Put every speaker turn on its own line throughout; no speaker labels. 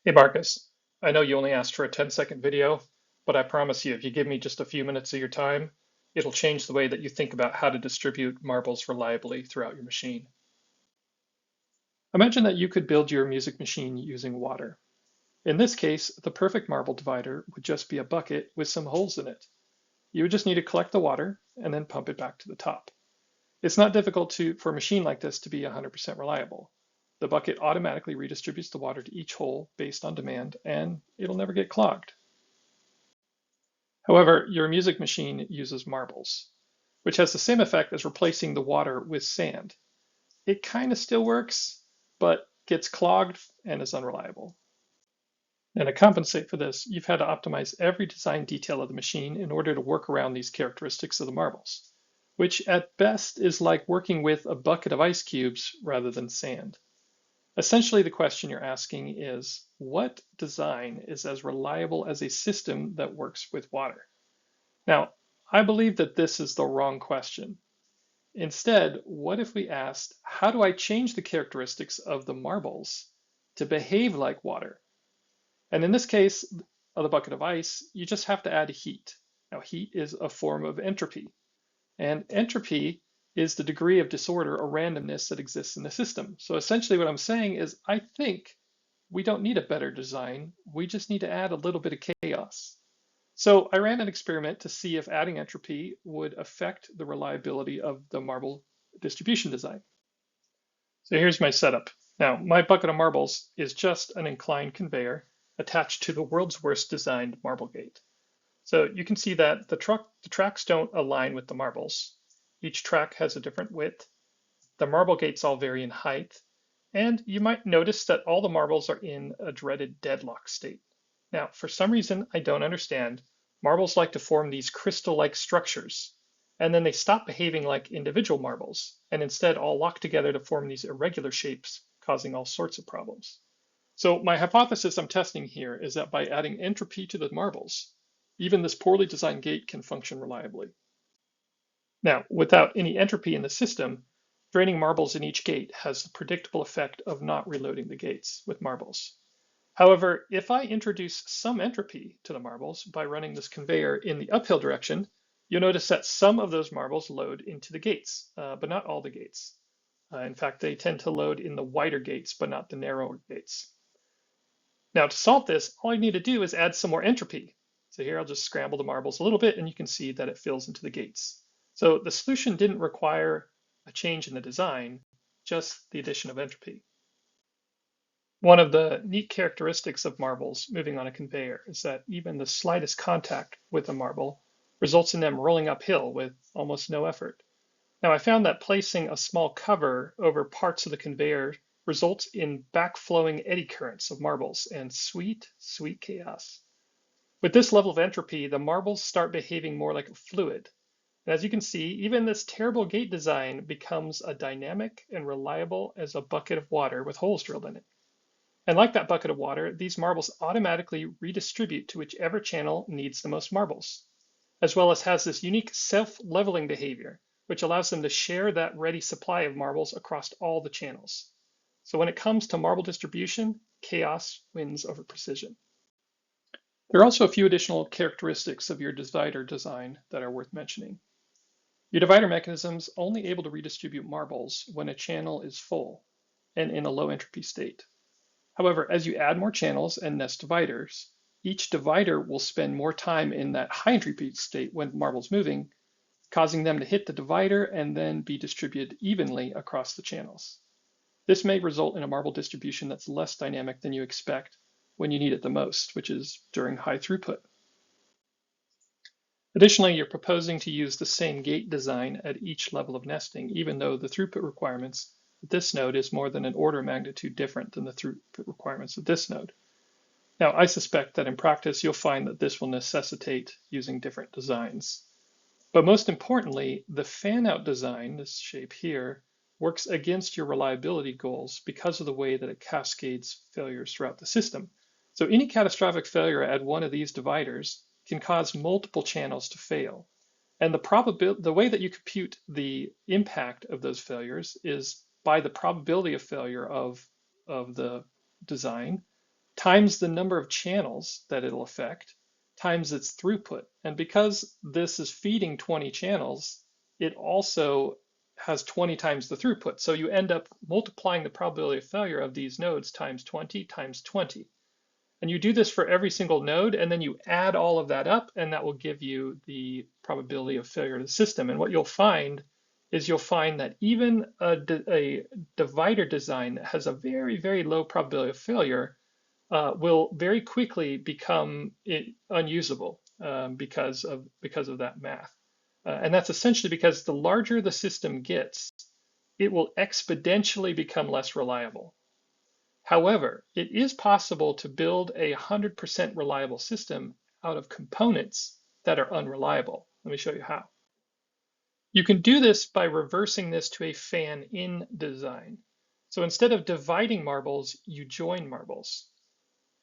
Hey Marcus, I know you only asked for a 10-second video, but I promise you, if you give me just a few minutes of your time, it'll change the way that you think about how to distribute marbles reliably throughout your machine. Imagine that you could build your music machine using water. In this case, the perfect marble divider would just be a bucket with some holes in it. You would just need to collect the water and then pump it back to the top. It's not difficult for a machine like this to be 100% reliable. The bucket automatically redistributes the water to each hole based on demand, and it'll never get clogged. However, your music machine uses marbles, which has the same effect as replacing the water with sand. It kind of still works, but gets clogged and is unreliable. And to compensate for this, you've had to optimize every design detail of the machine in order to work around these characteristics of the marbles, which at best is like working with a bucket of ice cubes rather than sand. Essentially, the question you're asking is, what design is as reliable as a system that works with water? Now, I believe that this is the wrong question. Instead, what if we asked, how do I change the characteristics of the marbles to behave like water? And in this case, of the bucket of ice, you just have to add heat. Now, heat is a form of entropy, and entropy is the degree of disorder or randomness that exists in the system. So essentially what I'm saying is I think we don't need a better design. We just need to add a little bit of chaos. So I ran an experiment to see if adding entropy would affect the reliability of the marble distribution design. So here's my setup. Now, my bucket of marbles is just an inclined conveyor attached to the world's worst designed marble gate. So you can see that the tracks don't align with the marbles. Each track has a different width. The marble gates all vary in height. And you might notice that all the marbles are in a dreaded deadlock state. Now, for some reason I don't understand, marbles like to form these crystal-like structures, and then they stop behaving like individual marbles, and instead all lock together to form these irregular shapes, causing all sorts of problems. So my hypothesis I'm testing here is that by adding entropy to the marbles, even this poorly designed gate can function reliably. Now, without any entropy in the system, draining marbles in each gate has the predictable effect of not reloading the gates with marbles. However, if I introduce some entropy to the marbles by running this conveyor in the uphill direction, you'll notice that some of those marbles load into the gates, but not all the gates. In fact, they tend to load in the wider gates, but not the narrower gates. Now, to solve this, all I need to do is add some more entropy. So here I'll just scramble the marbles a little bit, and you can see that it fills into the gates. So the solution didn't require a change in the design, just the addition of entropy. One of the neat characteristics of marbles moving on a conveyor is that even the slightest contact with a marble results in them rolling uphill with almost no effort. Now, I found that placing a small cover over parts of the conveyor results in backflowing eddy currents of marbles and sweet, sweet chaos. With this level of entropy, the marbles start behaving more like a fluid. And as you can see, even this terrible gate design becomes as dynamic and reliable as a bucket of water with holes drilled in it. And like that bucket of water, these marbles automatically redistribute to whichever channel needs the most marbles, as well as has this unique self-leveling behavior, which allows them to share that ready supply of marbles across all the channels. So when it comes to marble distribution, chaos wins over precision. There are also a few additional characteristics of your divider design that are worth mentioning. Your divider mechanism is only able to redistribute marbles when a channel is full and in a low entropy state. However, as you add more channels and nest dividers, each divider will spend more time in that high entropy state when marbles moving, causing them to hit the divider and then be distributed evenly across the channels. This may result in a marble distribution that's less dynamic than you expect when you need it the most, which is during high throughput. Additionally, you're proposing to use the same gate design at each level of nesting, even though the throughput requirements at this node is more than an order of magnitude different than the throughput requirements of this node. Now, I suspect that in practice, you'll find that this will necessitate using different designs. But most importantly, the fan-out design, this shape here, works against your reliability goals because of the way that it cascades failures throughout the system. So any catastrophic failure at one of these dividers can cause multiple channels to fail. And the way that you compute the impact of those failures is by the probability of failure of the design times the number of channels that it'll affect times its throughput. And because this is feeding 20 channels, it also has 20 times the throughput. So you end up multiplying the probability of failure of these nodes times 20 times 20. And you do this for every single node, and then you add all of that up, and that will give you the probability of failure of the system. And what you'll find is you'll find that even a divider design that has a very, very low probability of failure will very quickly become unusable because of that math. And that's essentially because the larger the system gets, it will exponentially become less reliable. However, it is possible to build a 100% reliable system out of components that are unreliable. Let me show you how. You can do this by reversing this to a fan-in design. So instead of dividing marbles, you join marbles.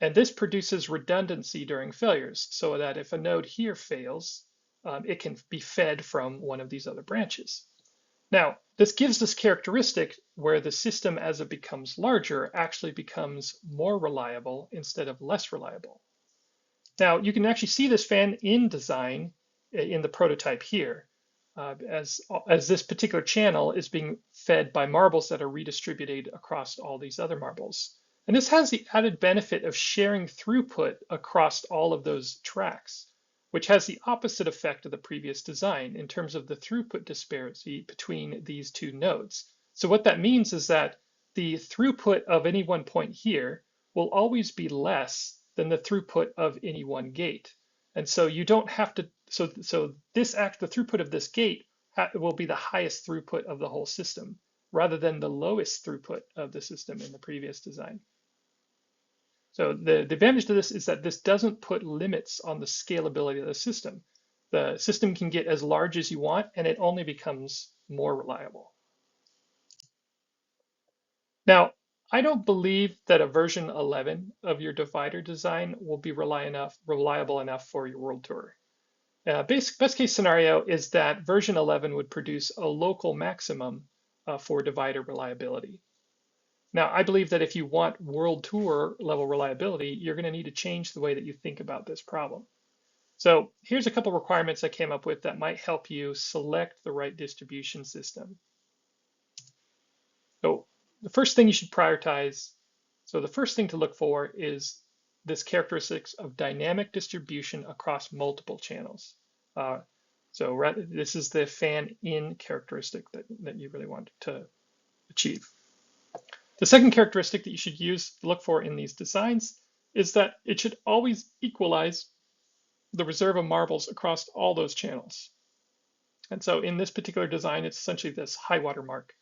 And this produces redundancy during failures, so that if a node here fails, it can be fed from one of these other branches. Now, this gives this characteristic where the system, as it becomes larger, actually becomes more reliable instead of less reliable. Now, you can actually see this fan-in design in the prototype here, as this particular channel is being fed by marbles that are redistributed across all these other marbles. And this has the added benefit of sharing throughput across all of those tracks, which has the opposite effect of the previous design in terms of the throughput disparity between these two nodes. So what that means is that the throughput of any one point here will always be less than the throughput of any one gate. And so you don't have to, so the throughput of this gate will be the highest throughput of the whole system, rather than the lowest throughput of the system in the previous design. So the advantage to this is that this doesn't put limits on the scalability of the system. The system can get as large as you want, and it only becomes more reliable. Now, I don't believe that a version 11 of your divider design will be reliable enough for your world tour. Best case scenario is that version 11 would produce a local maximum for divider reliability. Now, I believe that if you want world tour level reliability, you're going to need to change the way that you think about this problem. So here's a couple requirements I came up with that might help you select the right distribution system. So the first thing you should prioritize, so the first thing to look for is this characteristics of dynamic distribution across multiple channels. This is the fan-in characteristic that you really want to achieve. The second characteristic that you should look for in these designs is that it should always equalize the reserve of marbles across all those channels. And so in this particular design, it's essentially this high water mark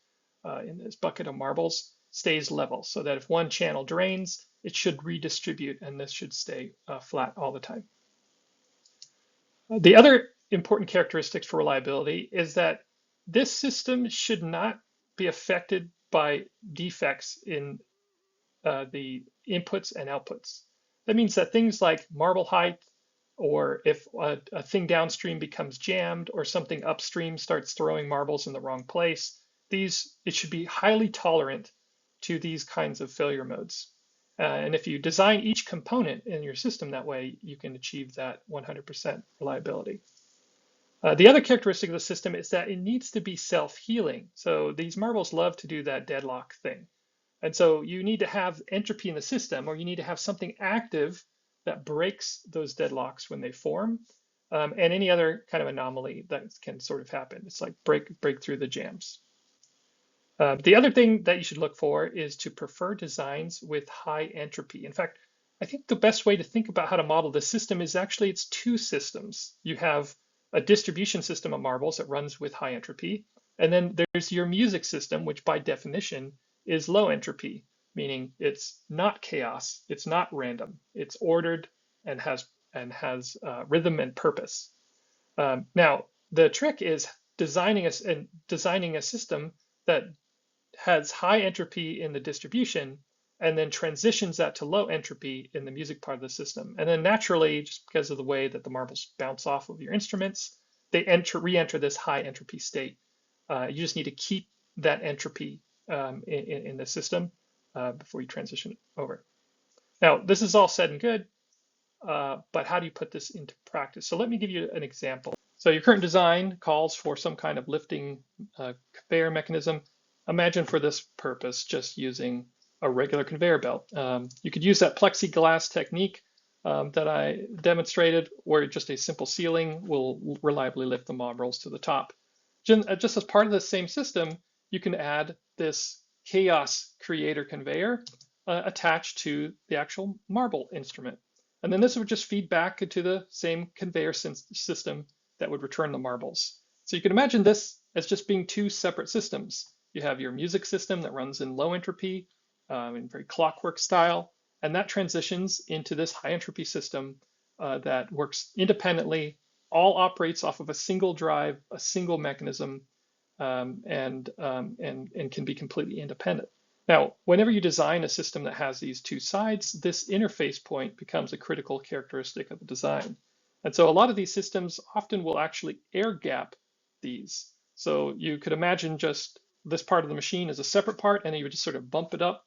in this bucket of marbles stays level, so that if one channel drains, it should redistribute, and this should stay flat all the time. The other important characteristics for reliability is that this system should not be affected by defects in the inputs and outputs. That means that things like marble height, or if a thing downstream becomes jammed, or something upstream starts throwing marbles in the wrong place, it should be highly tolerant to these kinds of failure modes. And if you design each component in your system that way, you can achieve that 100% reliability. The other characteristic of the system is that it needs to be self-healing. So these marbles love to do that deadlock thing. And so you need to have entropy in the system, or you need to have something active that breaks those deadlocks when they form, and any other kind of anomaly that can sort of happen. It's like break through the jams. The other thing that you should look for is to prefer designs with high entropy. In fact, I think the best way to think about how to model this system is actually it's two systems. You have a distribution system of marbles that runs with high entropy, and then there's your music system, which by definition is low entropy, meaning it's not chaos, it's not random, it's ordered and has rhythm and purpose. Now, the trick is designing a system that has high entropy in the distribution and then transitions that to low entropy in the music part of the system. And then naturally, just because of the way that the marbles bounce off of your instruments, they re-enter this high entropy state. You just need to keep that entropy in the system before you transition it over. Now, this is all said and good, but how do you put this into practice? So let me give you an example. So your current design calls for some kind of lifting conveyor mechanism. Imagine for this purpose, just using a regular conveyor belt. You could use that plexiglass technique that I demonstrated, where just a simple sealing will reliably lift the marbles to the top. Just as part of the same system, you can add this chaos creator conveyor attached to the actual marble instrument. And then this would just feed back into the same conveyor system that would return the marbles. So you can imagine this as just being two separate systems. You have your music system that runs in low entropy, in very clockwork style, and that transitions into this high entropy system that works independently, all operates off of a single drive, a single mechanism, and can be completely independent. Now, whenever you design a system that has these two sides, this interface point becomes a critical characteristic of the design. And so a lot of these systems often will actually air gap these. So you could imagine just this part of the machine as a separate part, and then you would just sort of bump it up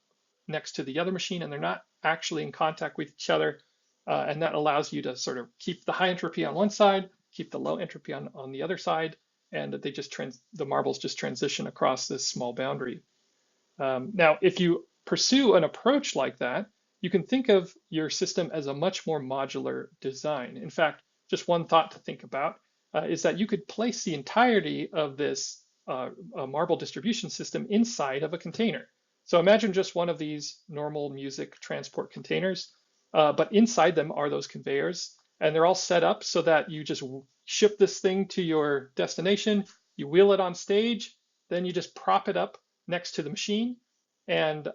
next to the other machine, and they're not actually in contact with each other. And that allows you to sort of keep the high entropy on one side, keep the low entropy on the other side, and they just the marbles just transition across this small boundary. Now, if you pursue an approach like that, you can think of your system as a much more modular design. In fact, just one thought to think about is that you could place the entirety of this marble distribution system inside of a container. So imagine just one of these normal music transport containers, but inside them are those conveyors, and they're all set up so that you just ship this thing to your destination, you wheel it on stage, then you just prop it up next to the machine, and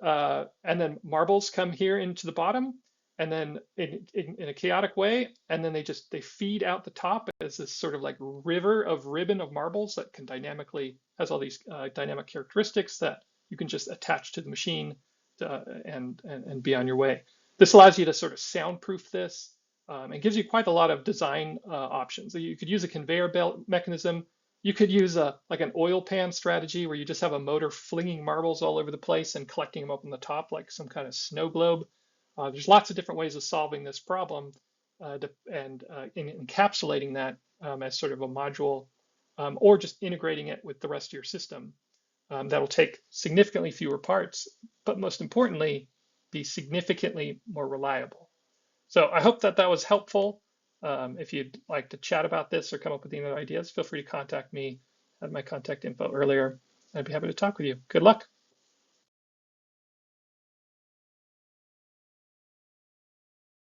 then marbles come here into the bottom, and then in a chaotic way, and then they feed out the top as this sort of like river of ribbon of marbles that can dynamically has all these dynamic characteristics that you can just attach to the machine and be on your way. This allows you to sort of soundproof this and gives you quite a lot of design options. So you could use a conveyor belt mechanism. You could use like an oil pan strategy where you just have a motor flinging marbles all over the place and collecting them up on the top like some kind of snow globe. There's lots of different ways of solving this problem and encapsulating that as sort of a module or just integrating it with the rest of your system. That'll take significantly fewer parts, but most importantly, be significantly more reliable. So I hope that was helpful. If you'd like to chat about this or come up with any other ideas, feel free to contact me. I had my contact info earlier. I'd be happy to talk with you. Good luck.